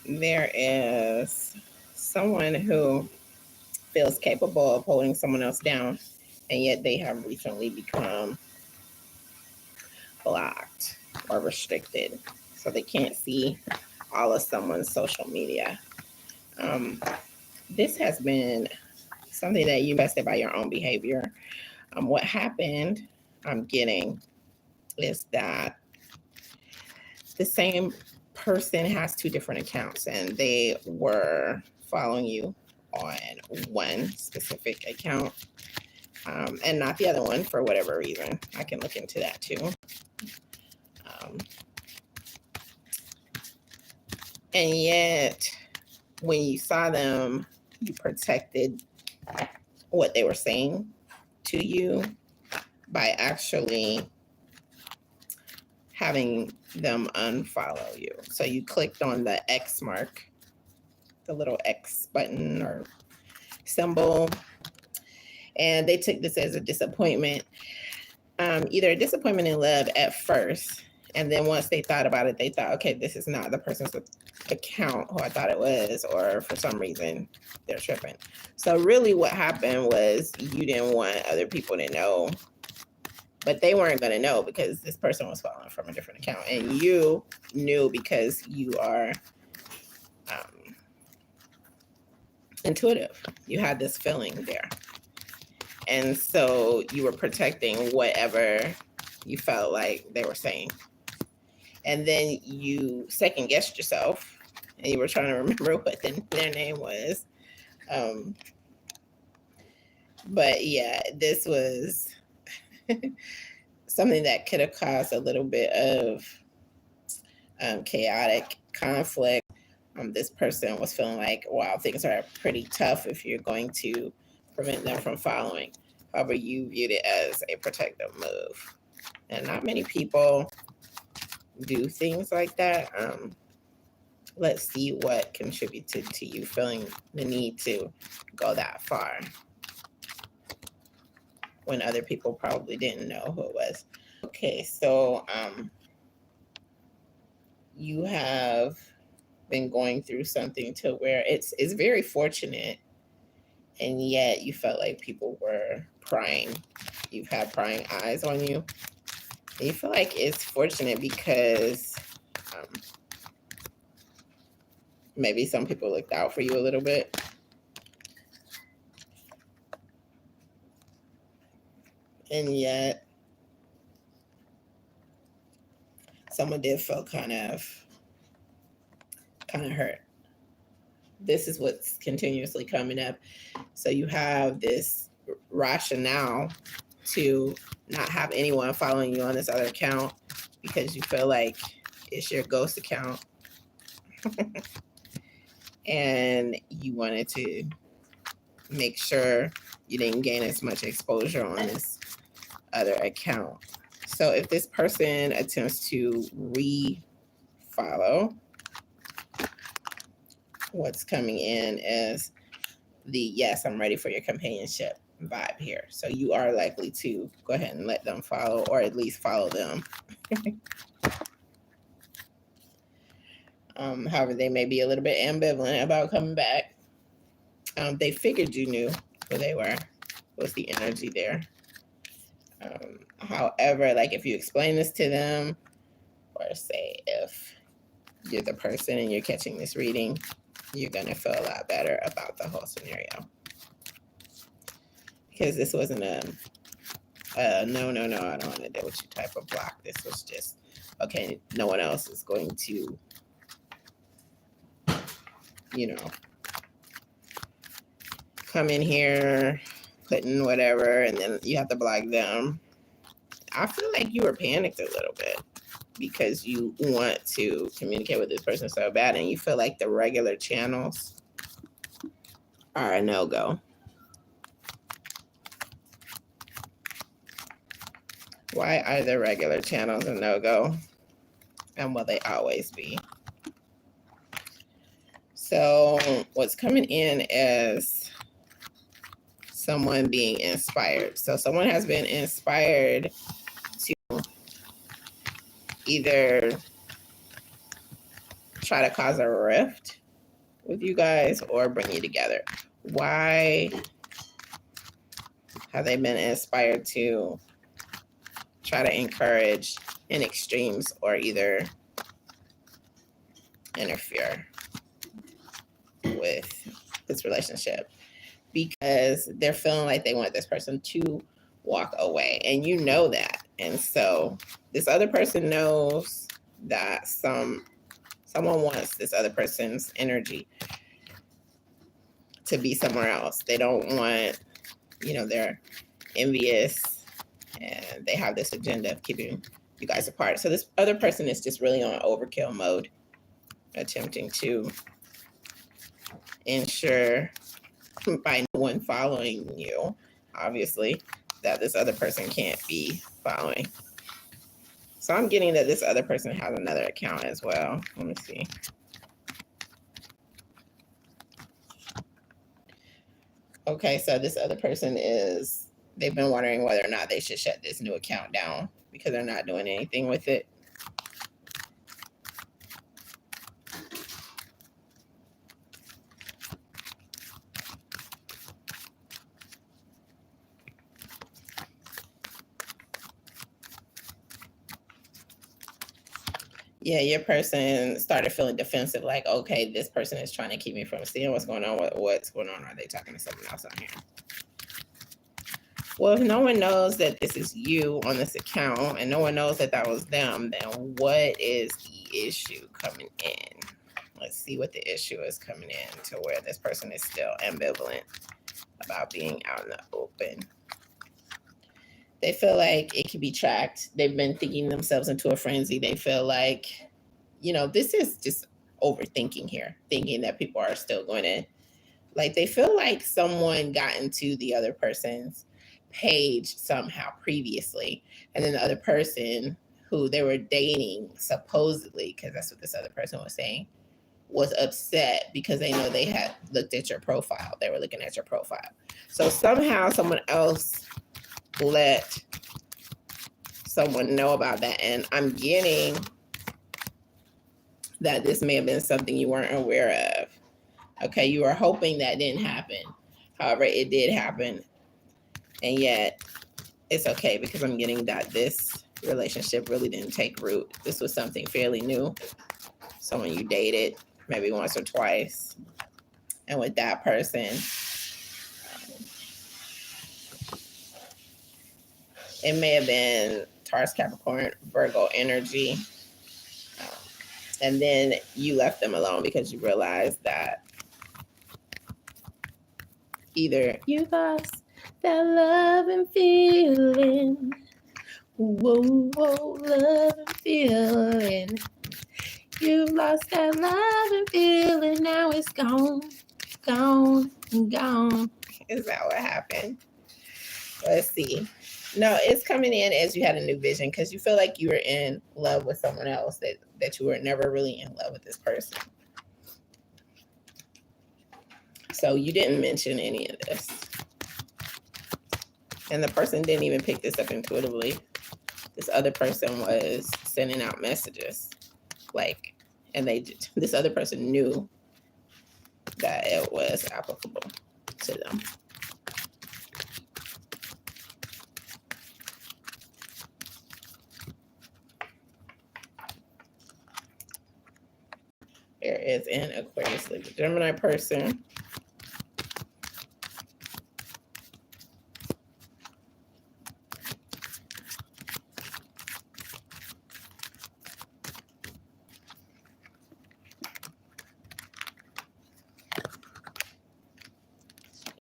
there is someone who feels capable of holding someone else down, and yet they have recently become blocked or restricted. So they can't see all of someone's social media. Um, this has been something that you tested by your own behavior. What happened, I'm getting, is that the same person has two different accounts and they were following you on one specific account, and not the other one for whatever reason. I can look into that too. Um, and yet, when you saw them, you protected what they were saying to you by actually having them unfollow you. So you clicked on the X mark, the little X button or symbol, and they took this as a disappointment, either a disappointment in love at first, and then once they thought about it, they thought, okay, this is not the person's account who I thought it was, or for some reason they're tripping. So really what happened was you didn't want other people to know, but they weren't going to know because this person was following from a different account, and you knew because you are intuitive. You had this feeling there. And so you were protecting whatever you felt like they were saying. And then you second guessed yourself and you were trying to remember what their name was. But yeah, this was something that could have caused a little bit of chaotic conflict. This person was feeling like, wow, things are pretty tough if you're going to prevent them from following. However, you viewed it as a protective move. And not many people do things like that. Let's see what contributed to you feeling the need to go that far when other people probably didn't know who it was. Okay, so you have been going through something to where it's very fortunate, and yet you felt like people were prying. You've had prying eyes on you. And you feel like it's fortunate because maybe some people looked out for you a little bit. And yet someone did feel kind of hurt. This is what's continuously coming up. So you have this rationale to not have anyone following you on this other account because you feel like it's your ghost account. And you wanted to make sure you didn't gain as much exposure on this other account. So if this person attempts to re-follow, what's coming in is the yes, I'm ready for your companionship vibe here. So you are likely to go ahead and let them follow, or at least follow them. However, they may be a little bit ambivalent about coming back. They figured you knew who they were, was the energy there. However, like if you explain this to them, or say if you're the person and you're catching this reading, you're going to feel a lot better about the whole scenario. Because this wasn't a no, I don't want to deal with you type of block. This was just, okay, no one else is going to, come in here, put in whatever, and then you have to block them. I feel like you were panicked a little bit because you want to communicate with this person so bad, and you feel like the regular channels are a no-go. Why are the regular channels a no-go? And will they always be? So what's coming in is someone being inspired. So someone has been inspired to either try to cause a rift with you guys or bring you together. Why have they been inspired to try to encourage in extremes or either interfere with this relationship? Because they're feeling like they want this person to walk away, and you know that. And so this other person knows that someone wants this other person's energy to be somewhere else. They don't want, they're envious and they have this agenda of keeping you guys apart. So this other person is just really on overkill mode, attempting to ensure by no one following you, obviously, that this other person can't be following. So I'm getting that this other person has another account as well. Let me see. Okay, so this other person they've been wondering whether or not they should shut this new account down because they're not doing anything with it. Yeah, your person started feeling defensive, like, okay, this person is trying to keep me from seeing what's going on. What's going on? Are they talking to someone else on here? Well, if no one knows that this is you on this account and no one knows that that was them, then what is the issue coming in? Let's see what the issue is coming in to where this person is still ambivalent about being out in the open. They feel like it can be tracked. They've been thinking themselves into a frenzy. They feel like, this is just overthinking here, thinking that people are still going to, they feel like someone got into the other person's page somehow previously. And then the other person who they were dating, supposedly, because that's what this other person was saying, was upset because they know they had looked at your profile. They were looking at your profile. So somehow someone else let someone know about that. And I'm getting that this may have been something you weren't aware of. Okay, you were hoping that didn't happen. However, it did happen. And yet it's okay because I'm getting that this relationship really didn't take root. This was something fairly new. Someone you dated maybe once or twice. And with that person, it may have been Taurus, Capricorn, Virgo energy. And then you left them alone because you realized that either you lost that love and feeling. Whoa, whoa, love and feeling. You lost that love and feeling. Now it's gone, gone, gone. Is that what happened? Let's see. No, it's coming in as you had a new vision because you feel like you were in love with someone else, that you were never really in love with this person. So you didn't mention any of this. And the person didn't even pick this up intuitively. This other person was sending out messages. And this other person knew that it was applicable to them. There is an Aquarius, Libra, Gemini person.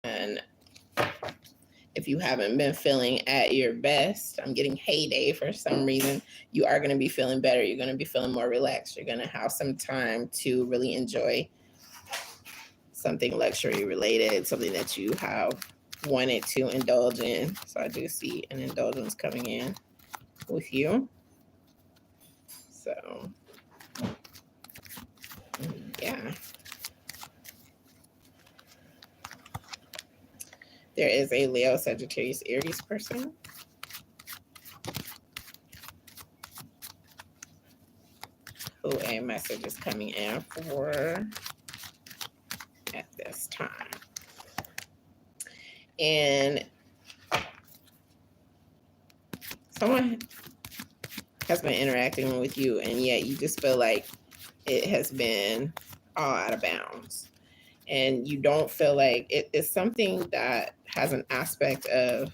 And if you haven't been feeling at your best, I'm getting heyday for some reason, you are going to be feeling better. You're going to be feeling more relaxed. You're going to have some time to really enjoy something luxury related, something that you have wanted to indulge in. So I do see an indulgence coming in with you. So, yeah. There is a Leo, Sagittarius, Aries person. who a message is coming in for at this time. And someone has been interacting with you, and yet you just feel like it has been all out of bounds. And you don't feel like it's something that has an aspect of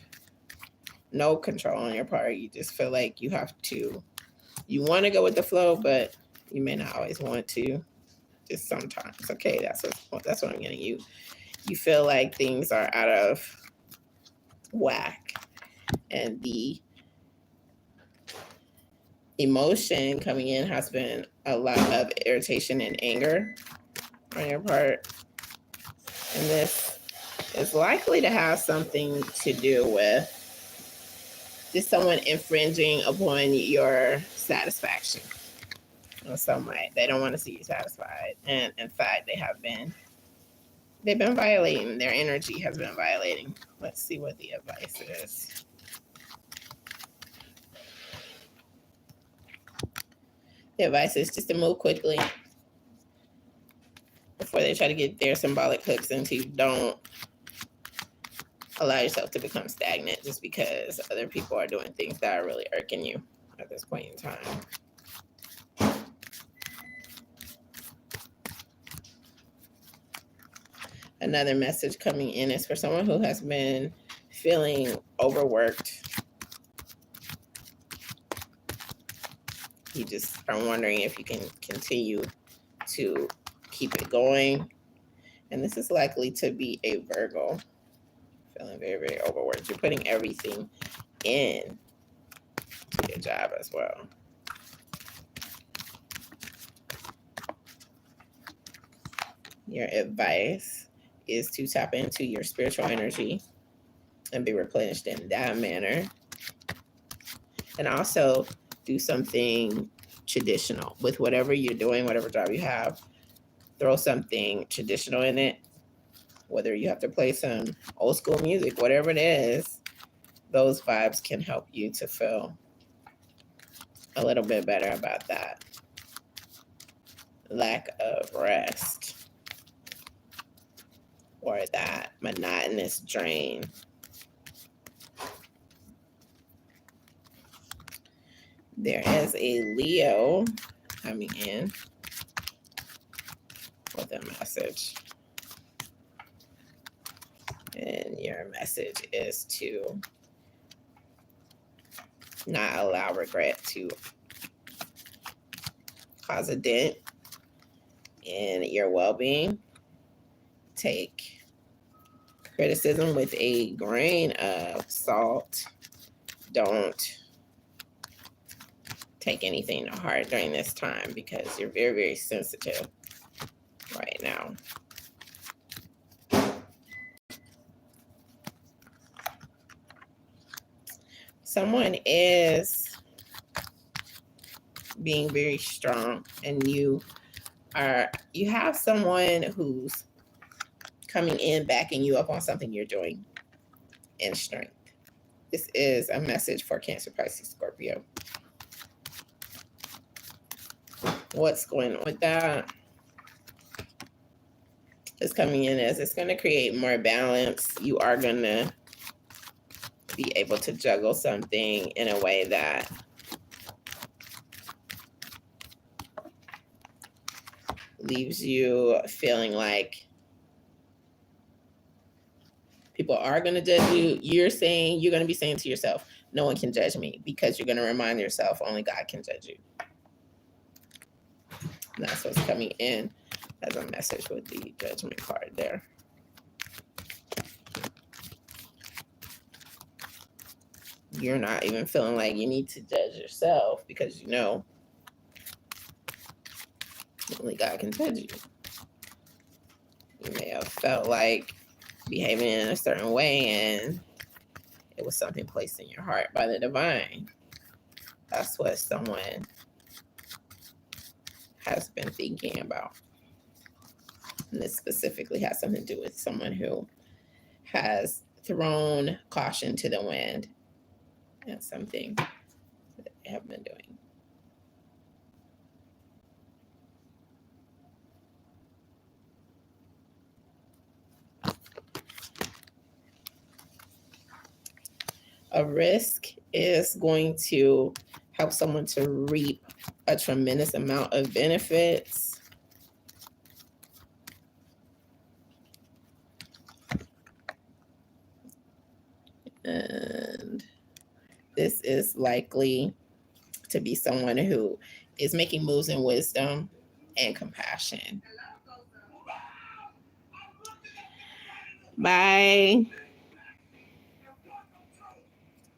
no control on your part. You just feel like you want to go with the flow, but you may not always want to. Just sometimes. Okay, that's what I'm getting. You feel like things are out of whack, and the emotion coming in has been a lot of irritation and anger on your part. And this is likely to have something to do with just someone infringing upon your satisfaction in some way. They don't want to see you satisfied. And in fact, they've been violating. Their energy has been violating. Let's see what the advice is. The advice is just to move quickly before they try to get their symbolic hooks into you. Don't allow yourself to become stagnant just because other people are doing things that are really irking you at this point in time. Another message coming in is for someone who has been feeling overworked. You just are wondering if you can continue to keep it going. And this is likely to be a Virgo. Feeling very, very overworked. You're putting everything in to your job as well. Your advice is to tap into your spiritual energy and be replenished in that manner. And also do something traditional with whatever you're doing, whatever job you have. Throw something traditional in it. Whether you have to play some old school music, whatever it is, those vibes can help you to feel a little bit better about that lack of rest or that monotonous drain. There is a Leo coming in with a message. And your message is to not allow regret to cause a dent in your well-being. Take criticism with a grain of salt. Don't take anything to heart during this time because you're very, very sensitive right now. Someone is being very strong, and you have someone who's coming in backing you up on something you're doing in strength. This is a message for Cancer, Pisces, Scorpio. What's going on with that is coming in as it's going to create more balance. You are going to be able to juggle something in a way that leaves you feeling like people are going to judge you. You're going to be saying to yourself, no one can judge me, because you're going to remind yourself only God can judge you. And that's what's coming in as a message with the Judgment card there. You're not even feeling like you need to judge yourself because you know only God can judge you. You may have felt like behaving in a certain way and it was something placed in your heart by the divine. That's what someone has been thinking about. And this specifically has something to do with someone who has thrown caution to the wind. That's something that they have been doing. A risk is going to help someone to reap a tremendous amount of benefits. And this is likely to be someone who is making moves in wisdom and compassion. Bye.